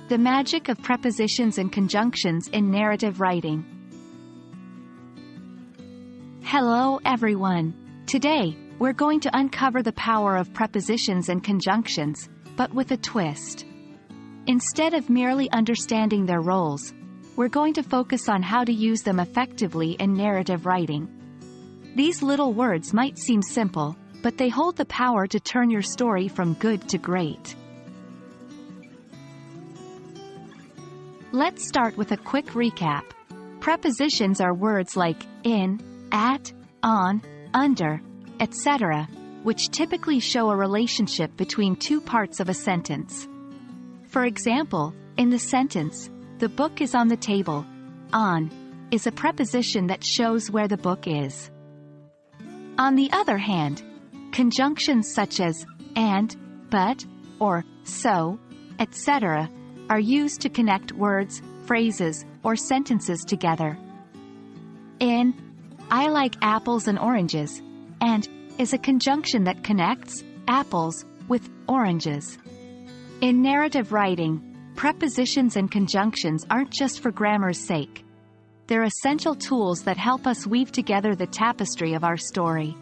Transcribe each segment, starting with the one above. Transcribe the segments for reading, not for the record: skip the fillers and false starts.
The magic of prepositions and conjunctions in narrative writing. Hello everyone. Today, we're going to uncover the power of prepositions and conjunctions, but with a twist. Instead of merely understanding their roles, we're going to focus on how to use them effectively in narrative writing. These little words might seem simple, but they hold the power to turn your story from good to great. Let's start with a quick recap. Prepositions are words like in, at, on, under, etc., which typically show a relationship between two parts of a sentence. For example, in the sentence, "The book is on the table," on is a preposition that shows where the book is. On the other hand, conjunctions such as and, but, or so, etc., are used to connect words, phrases, or sentences together. In, "I like apples and oranges," and is a conjunction that connects apples with oranges. In narrative writing, prepositions and conjunctions aren't just for grammar's sake. They're essential tools that help us weave together the tapestry of our story.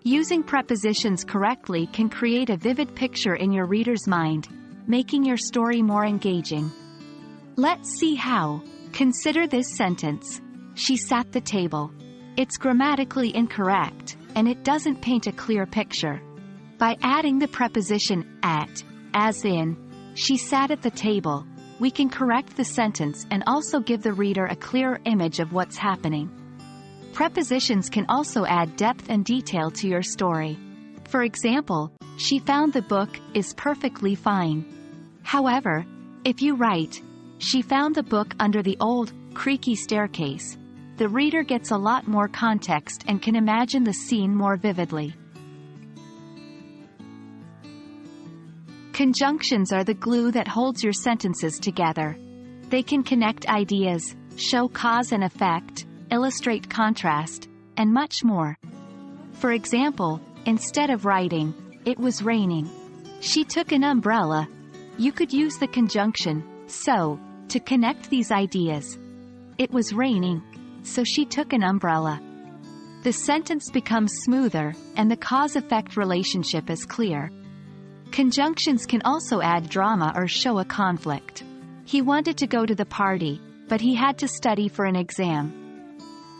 Using prepositions correctly can create a vivid picture in your reader's mind, making your story more engaging. Let's see how. Consider this sentence. "She sat the table." It's grammatically incorrect, and it doesn't paint a clear picture. By adding the preposition at, as in, "She sat at the table," we can correct the sentence and also give the reader a clearer image of what's happening. Prepositions can also add depth and detail to your story. For example, "She found the book is perfectly fine." However, if you write, "She found the book under the old, creaky staircase," the reader gets a lot more context and can imagine the scene more vividly. Conjunctions are the glue that holds your sentences together. They can connect ideas, show cause and effect, illustrate contrast, and much more. For example, instead of writing, "It was raining. She took an umbrella," you could use the conjunction "so" to connect these ideas. "It was raining, so she took an umbrella." The sentence becomes smoother, and the cause-effect relationship is clear. Conjunctions can also add drama or show a conflict. "He wanted to go to the party, but he had to study for an exam."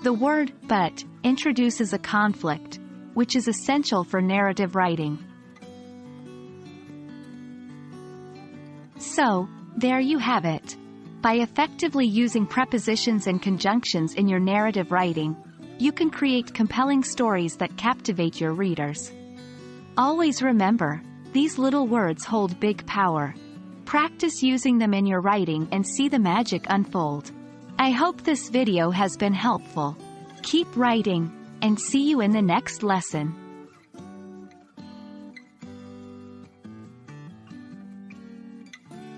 The word "but" introduces a conflict, which is essential for narrative writing. So, there you have it. By effectively using prepositions and conjunctions in your narrative writing, you can create compelling stories that captivate your readers. Always remember, these little words hold big power. Practice using them in your writing and see the magic unfold. I hope this video has been helpful. Keep writing, and see you in the next lesson.